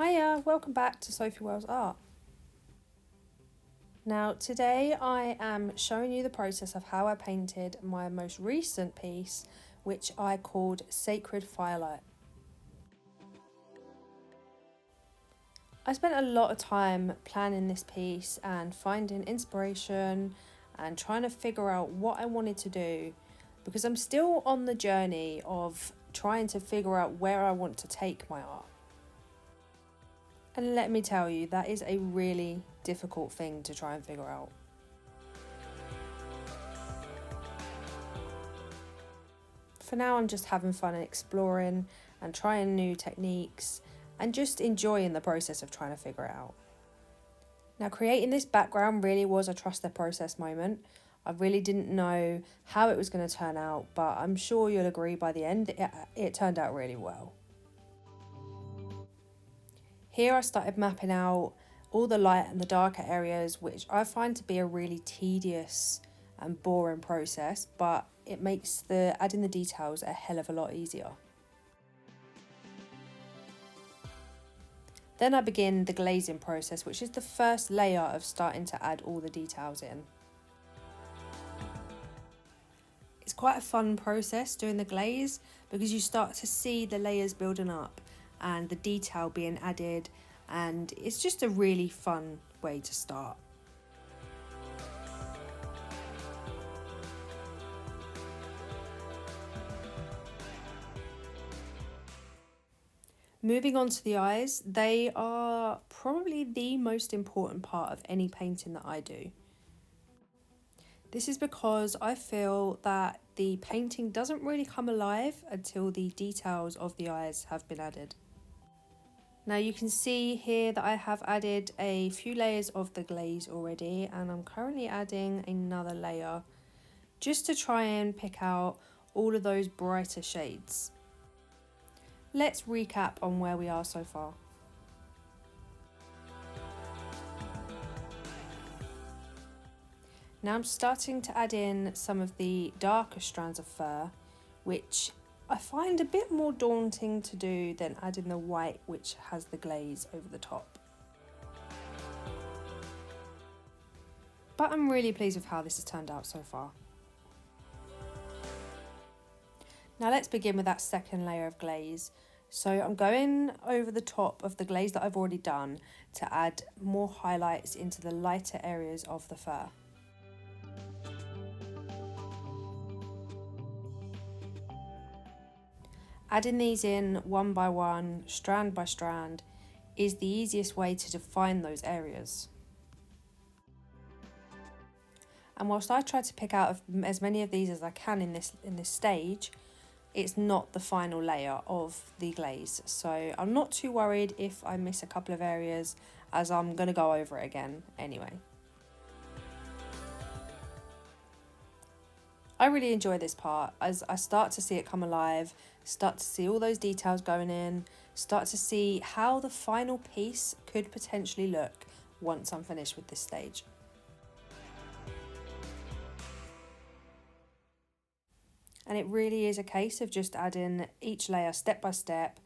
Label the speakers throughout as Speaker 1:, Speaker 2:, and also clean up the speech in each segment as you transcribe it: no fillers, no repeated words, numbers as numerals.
Speaker 1: Hiya, welcome back to Sophie Wells Art. Now today I am showing you the process of how I painted my most recent piece, which I called Sacred Firelight. I spent a lot of time planning this piece and finding inspiration and trying to figure out what I wanted to do, because I'm still on the journey of trying to figure out where I want to take my art. And let me tell you, that is a really difficult thing to try and figure out. For now, I'm just having fun and exploring and trying new techniques and just enjoying the process of trying to figure it out. Now, creating this background really was a trust the process moment. I really didn't know how it was going to turn out, but I'm sure you'll agree by the end it turned out really well. Here I started mapping out all the light and the darker areas, which I find to be a really tedious and boring process, but it makes adding the details a hell of a lot easier. Then I begin the glazing process, which is the first layer of starting to add all the details in. It's quite a fun process doing the glaze because you start to see the layers building up and the detail being added, and it's just a really fun way to start. Moving on to the eyes, they are probably the most important part of any painting that I do. This is because I feel that the painting doesn't really come alive until the details of the eyes have been added. Now you can see here that I have added a few layers of the glaze already, and I'm currently adding another layer just to try and pick out all of those brighter shades. Let's recap on where we are so far. Now I'm starting to add in some of the darker strands of fur, which I find a bit more daunting to do than adding the white, which has the glaze over the top. But I'm really pleased with how this has turned out so far. Now let's begin with that second layer of glaze. So I'm going over the top of the glaze that I've already done to add more highlights into the lighter areas of the fur. Adding these in one by one, strand by strand, is the easiest way to define those areas. And whilst I try to pick out as many of these as I can in this stage, it's not the final layer of the glaze. So I'm not too worried if I miss a couple of areas, as I'm going to go over it again anyway. I really enjoy this part as I start to see it come alive, start to see all those details going in, start to see how the final piece could potentially look once I'm finished with this stage. And it really is a case of just adding each layer step by step.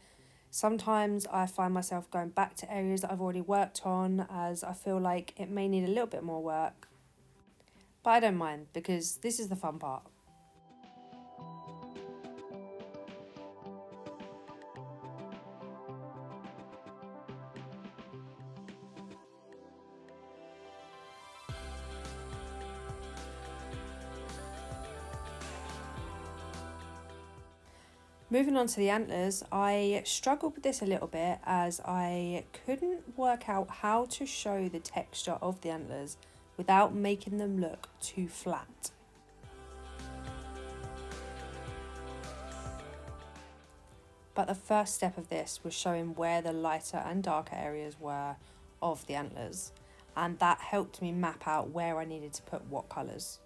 Speaker 1: Sometimes I find myself going back to areas that I've already worked on, as I feel like it may need a little bit more work. But I don't mind, because this is the fun part. Moving on to the antlers, I struggled with this a little bit as I couldn't work out how to show the texture of the antlers without making them look too flat. But the first step of this was showing where the lighter and darker areas were of the antlers, and that helped me map out where I needed to put what colours.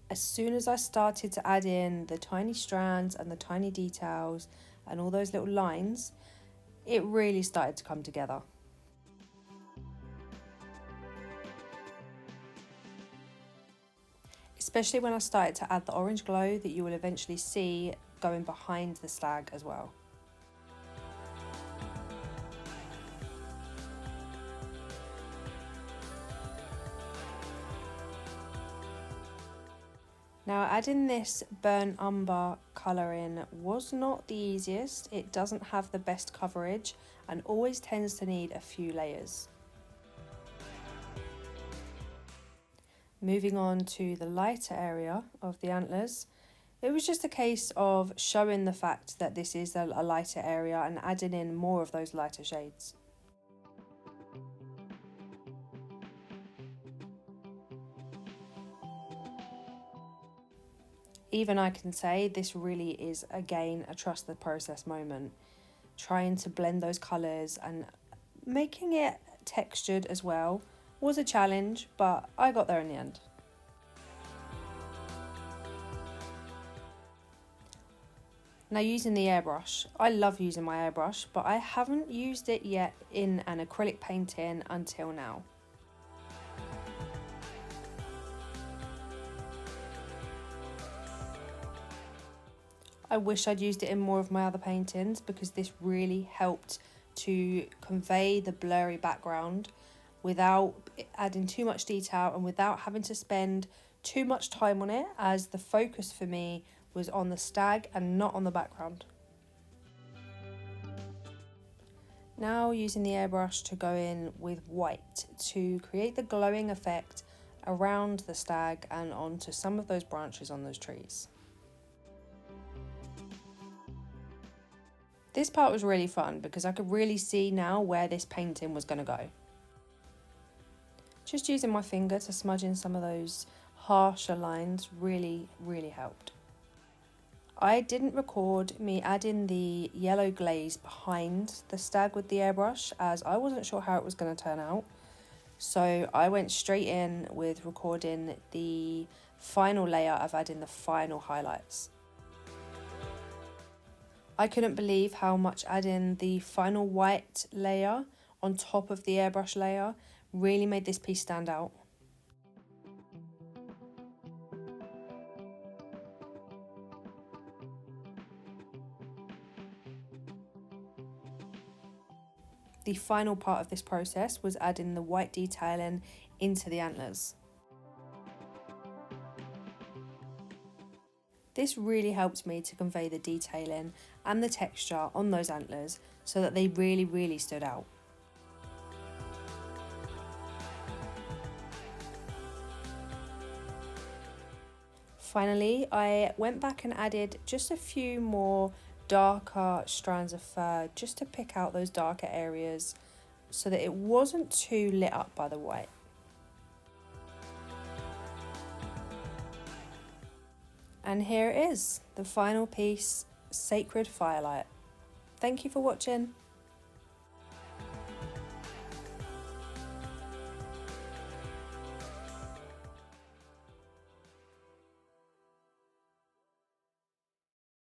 Speaker 1: As soon as I started to add in the tiny strands and the tiny details and all those little lines, it really started to come together. especially when I started to add the orange glow that you will eventually see going behind the stag as well. Now, adding this burnt umber colour in was not the easiest. It doesn't have the best coverage and always tends to need a few layers. Moving on to the lighter area of the antlers, it was just a case of showing the fact that this is a lighter area and adding in more of those lighter shades. Even I can say this really is, again, a trust the process moment. Trying to blend those colours and making it textured as well was a challenge, but I got there in the end. Now, using the airbrush. I love using my airbrush, but I haven't used it yet in an acrylic painting until now. I wish I'd used it in more of my other paintings because this really helped to convey the blurry background without adding too much detail and without having to spend too much time on it, as the focus for me was on the stag and not on the background. Now using the airbrush to go in with white to create the glowing effect around the stag and onto some of those branches on those trees. This part was really fun because I could really see now where this painting was going to go. Just using my finger to smudge in some of those harsher lines really helped. I didn't record me adding the yellow glaze behind the stag with the airbrush as I wasn't sure how it was going to turn out. So I went straight in with recording the final layer of adding the final highlights. I couldn't believe how much adding the final white layer on top of the airbrush layer really made this piece stand out. The final part of this process was adding the white detailing into the antlers. This really helped me to convey the detailing and the texture on those antlers so that they really stood out. Finally, I went back and added just a few more darker strands of fur just to pick out those darker areas so that it wasn't too lit up by the white. And here it is, the final piece, Sacred Firelight. Thank you for watching.